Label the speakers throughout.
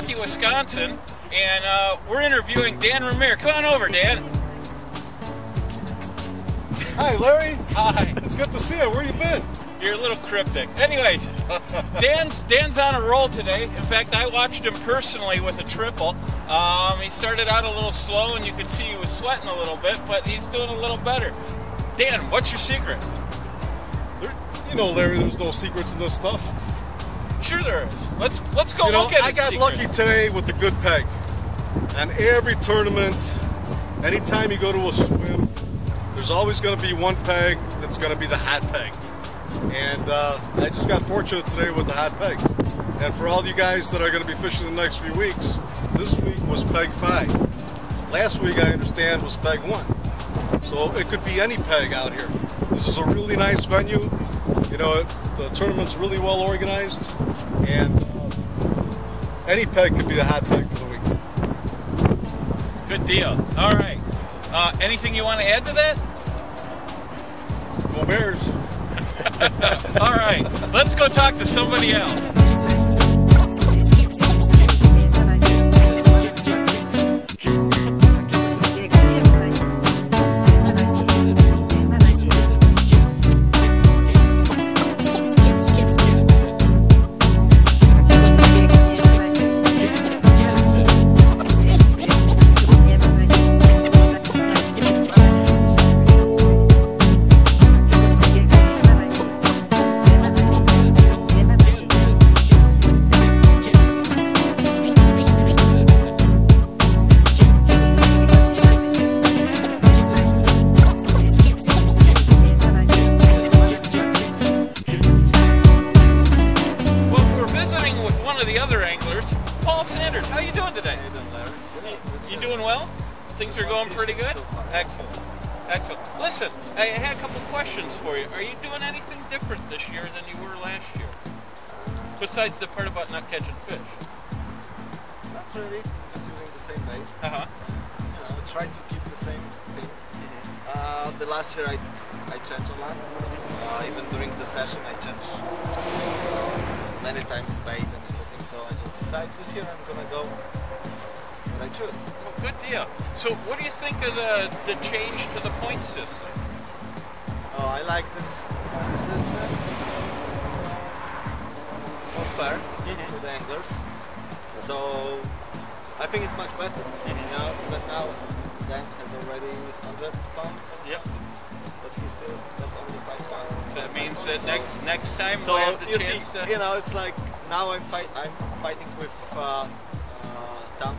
Speaker 1: Milwaukee, Wisconsin, and we're interviewing Dan Ramir. Come on over, Dan.
Speaker 2: Hi, Larry.
Speaker 1: Hi.
Speaker 2: It's good to see you. Where you been?
Speaker 1: You're a little cryptic. Anyways, Dan's on a roll today. In fact, I watched him personally with a triple. He started out a little slow, and you could see he was sweating a little bit, but he's doing a little better. Dan, what's your secret?
Speaker 2: You know, Larry, there's no secrets in this stuff.
Speaker 1: Sure there is. Let's go look at it.
Speaker 2: I got lucky today with the good peg. And every tournament, anytime you go to a swim, there's always going to be one peg that's going to be the hot peg. And I just got fortunate today with the hot peg. And for all you guys that are going to be fishing the next few weeks, this week was peg 5. Last week, I understand, was peg 1. So it could be any peg out here. This is a really nice venue. You know, the tournament's really well organized. And any peg could be the hot peg for the week.
Speaker 1: Good deal. All right. Anything you want to add to that?
Speaker 2: Go Bears.
Speaker 1: All right. Let's go talk to somebody else. How you doing today?
Speaker 3: How you doing, Larry?
Speaker 1: You doing well? Things are going pretty good?
Speaker 3: So far.
Speaker 1: Excellent. Excellent. Listen, I had a couple questions for you. Are you doing anything different this year than you were last year? Besides the part about not catching fish.
Speaker 3: Not really. Just using the same bait.
Speaker 1: Uh-huh.
Speaker 3: You know, try to keep the same things. The last year I changed a lot. Even during the session I changed many times bait and everything. So I just decided this year I'm gonna go what I choose.
Speaker 1: Well, good deal. So what do you think of the change to the point system?
Speaker 3: Oh, I like this point system. It's more fair to the anglers. So I think it's much better. You know, but now Dan has already 100 pounds or something. But he still got only 5 pounds.
Speaker 1: So that means that next time
Speaker 3: so
Speaker 1: we'll have the
Speaker 3: you
Speaker 1: chance
Speaker 3: see,
Speaker 1: to...
Speaker 3: you know, it's like now I'm fighting with Tom,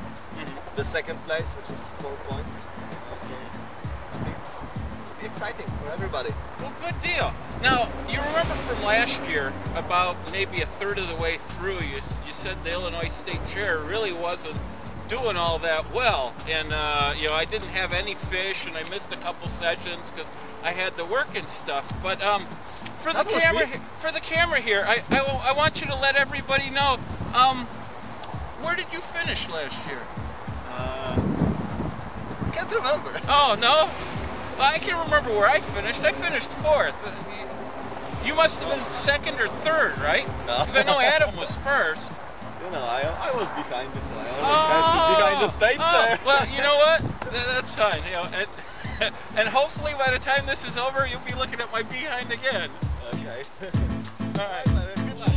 Speaker 3: the second place, which is 4 points. You know, so I think it'll be exciting for everybody.
Speaker 1: Well, good deal. Now, you remember from last year, about maybe a third of the way through, you said the Illinois State Chair really wasn't doing all that well, and you know, I didn't have any fish, and I missed a couple sessions because I had to work and stuff. But for the camera here, I want you to let everybody know, where did you finish last year?
Speaker 3: Can't remember.
Speaker 1: Oh no, well, I can remember where I finished. I finished 4th. You must have been 2nd or 3rd, right? Because I know Adam was 1st.
Speaker 3: You know, I was behind this. I always has to be behind the state chair.
Speaker 1: Well, you know what? That's fine. You know, and hopefully by the time this is over, you'll be looking at my behind again.
Speaker 3: Okay.
Speaker 1: All right. Good luck.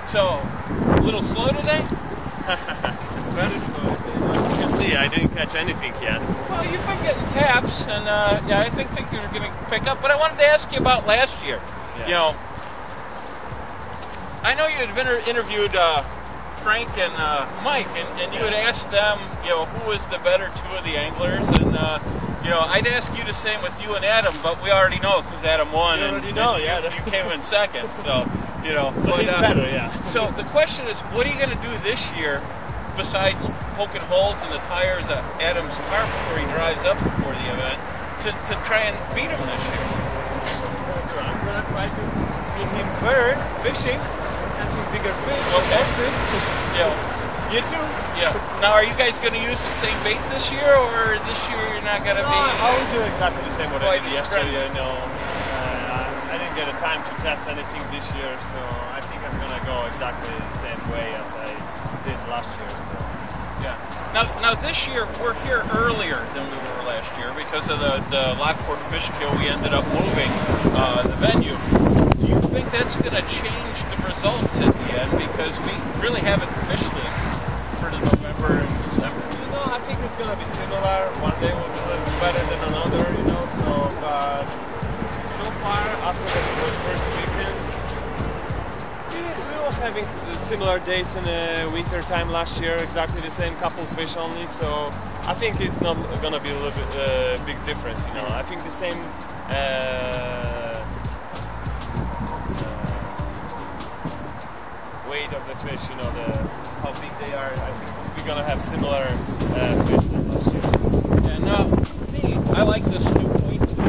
Speaker 1: So, a little slow today?
Speaker 4: Very slow. You can see I didn't catch anything yet.
Speaker 1: Well, you've been getting taps, and yeah, I think things are going to pick up. But I wanted to ask you about last year.
Speaker 4: Yeah.
Speaker 1: You know, I know you had been interviewed Frank and Mike, and you had asked them, you know, who was the better two of the anglers, and you know, I'd ask you the same with you and Adam, but we already know because Adam won.
Speaker 4: You already know, yeah.
Speaker 1: You came in second, so you know.
Speaker 4: So
Speaker 1: but,
Speaker 4: he's better, yeah.
Speaker 1: So the question is, what are you going to do this year besides poking holes in the tires at Adam's car before he drives up before the event to try and beat him this year?
Speaker 4: I'm gonna try to feed him third, fishing, catching bigger fish.
Speaker 1: Okay.
Speaker 4: Fish.
Speaker 1: Yeah.
Speaker 4: You too.
Speaker 1: Yeah. Now, are you guys going to use the same bait this year, or this year you're not going to
Speaker 4: No,
Speaker 1: be?
Speaker 4: I will do exactly the same what I
Speaker 1: Quite
Speaker 4: did yesterday.
Speaker 1: friendly.
Speaker 4: You know, I didn't get a time to test anything this year, so I think I'm gonna go exactly the same way as I did last year. So.
Speaker 1: Yeah. Now this year we're here earlier than we were last year because of the Lockport Fish Kill. We ended up moving the venue. Do you think that's going to change the results at the end? Because we really haven't fished this for the November and December.
Speaker 4: You know, I think it's gonna be similar. One day will be a little bit better than another. You know, so far after the first weekend, we was having similar days in the winter time last year, exactly the same couple fish only. So I think it's not gonna be a little bit big difference. You know, I think the same. Weight of the fish, you know, how big they are. I think we're gonna have similar fish than last year.
Speaker 1: And for me, I like this new point system.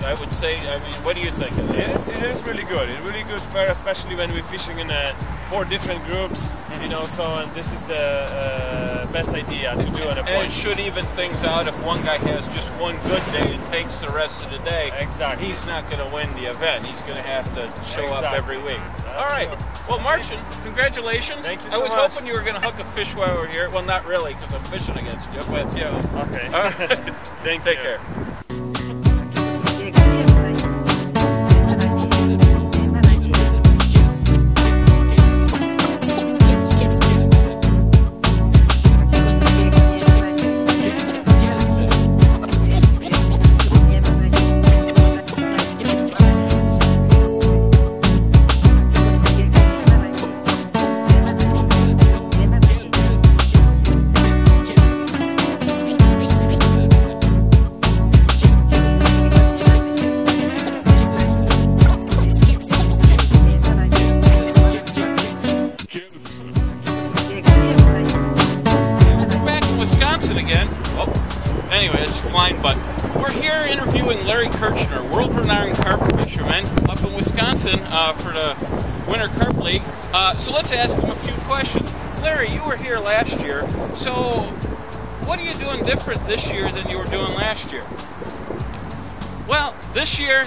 Speaker 1: I would say. I mean, what do you think of it?
Speaker 4: It is really good. It's really good fare, especially when we're fishing in 4 different groups. You know, so and this is the best idea to do on a
Speaker 1: And
Speaker 4: point.
Speaker 1: it should even things out if one guy has just one good day and takes the rest of the day.
Speaker 4: Exactly.
Speaker 1: He's not going to win the event. He's going to have to show up
Speaker 4: Exactly.
Speaker 1: every week.
Speaker 4: That's
Speaker 1: All right.
Speaker 4: true.
Speaker 1: Well, Marcin, congratulations.
Speaker 4: Thank you
Speaker 1: I
Speaker 4: so
Speaker 1: was
Speaker 4: much.
Speaker 1: hoping you were going to hook a fish while we were here. Well, not really, because I'm fishing against you, but you know.
Speaker 4: Okay.
Speaker 1: All right.
Speaker 4: Thank
Speaker 1: Take
Speaker 4: you.
Speaker 1: care. Anyway, it's just line, but we're here interviewing Larry Kirchner, world-renowned carp fisherman up in Wisconsin for the Winter Carp League. So let's ask him a few questions. Larry, you were here last year, so what are you doing different this year than you were doing last year? Well, this year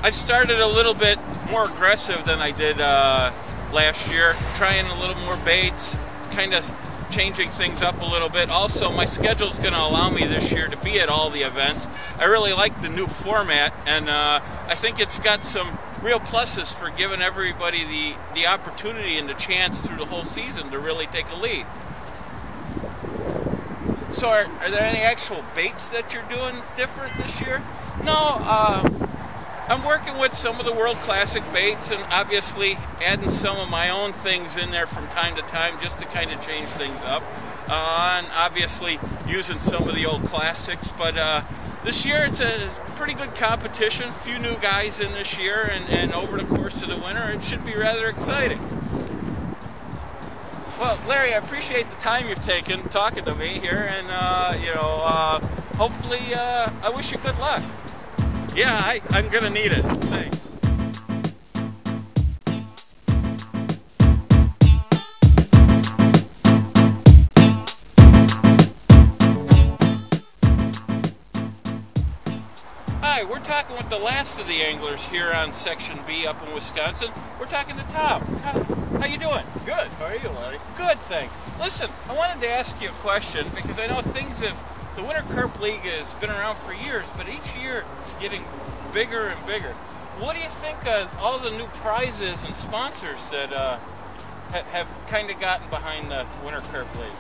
Speaker 1: I've started a little bit more aggressive than I did last year, trying a little more baits, kind of changing things up a little bit. Also, my schedule is going to allow me this year to be at all the events. I really like the new format, and I think it's got some real pluses for giving everybody the opportunity and the chance through the whole season to really take a lead. So are there any actual baits that you're doing different this year? No, I'm working with some of the World Classic baits and obviously adding some of my own things in there from time to time just to kind of change things up. And obviously using some of the old classics, but this year it's a pretty good competition, few new guys in this year, and over the course of the winter it should be rather exciting. Well, Larry, I appreciate the time you've taken talking to me here, and hopefully I wish you good luck. Yeah, I'm gonna need it. Thanks. Hi, we're talking with the last of the anglers here on Section B up in Wisconsin. We're talking to Tom. How you doing?
Speaker 3: Good. How are you, Larry?
Speaker 1: Good, thanks. Listen, I wanted to ask you a question because I know things have. The Winter Carp League has been around for years, but each year it's getting bigger and bigger. What do you think of all the new prizes and sponsors that have kind of gotten behind the Winter Carp League?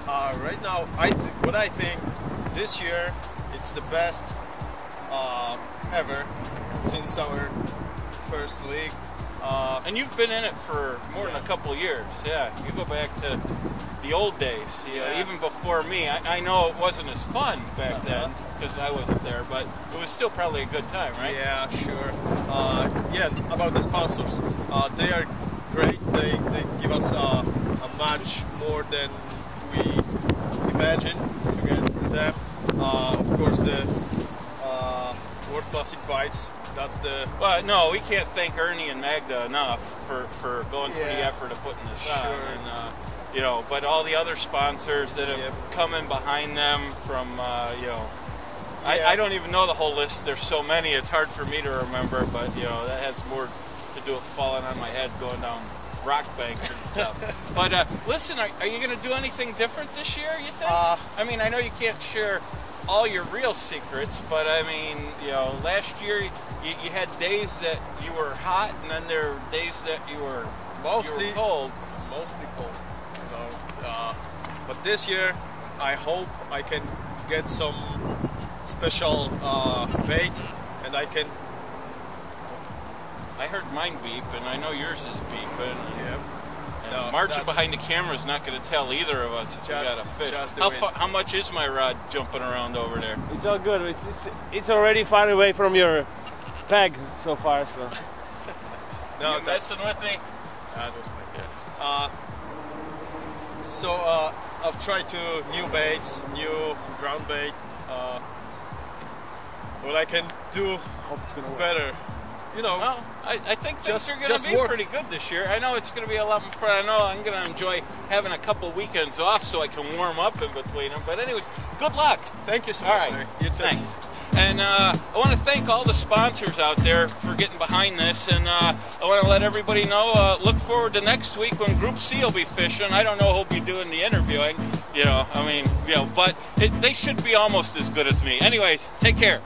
Speaker 3: Right now, what I think this year it's the best ever since our first league.
Speaker 1: And you've been in it for more than a couple years. Yeah, you go back to the old days. You know, even before me. I know it wasn't as fun back then because I wasn't there, but it was still probably a good time, right?
Speaker 3: Yeah, sure. Yeah, about the sponsors, they are great. They give us a much more than we imagined to get from them. Of course, the World Classic Bites. That's the...
Speaker 1: Well, no, we can't thank Ernie and Magda enough for going through the effort of putting this on. And, you know, but all the other sponsors that have come in behind them from, you know, I don't even know the whole list. There's so many, it's hard for me to remember, but, you know, that has more to do with falling on my head going down rock banks and stuff. But listen, are you going to do anything different this year, you think? I mean, I know you can't share all your real secrets, but I mean, you know, last year you had days that you were hot, and then there were days that you were mostly cold.
Speaker 3: Mostly cold. So, but this year, I hope I can get some special bait, and I can.
Speaker 1: I heard mine beep, and I know yours is beeping.
Speaker 3: No,
Speaker 1: Marching behind the camera is not going to tell either of us if we got a fish. How much is my rod jumping around over there?
Speaker 4: It's all good. It's already far away from your peg so far. So.
Speaker 1: No, you messing with me?
Speaker 3: That was my good. So I've tried new baits, new ground bait. What I can do better. You know,
Speaker 1: well, I think things are going to be pretty good this year. I know it's going to be a lot more fun. I know I'm going to enjoy having a couple weekends off so I can warm up in between them. But anyways, good luck.
Speaker 3: Thank you so much.
Speaker 1: All right. You too. Thanks. And I want to thank all the sponsors out there for getting behind this. And I want to let everybody know, look forward to next week when Group C will be fishing. I don't know who'll be doing the interviewing. You know, I mean, you know, but they should be almost as good as me. Anyways, take care.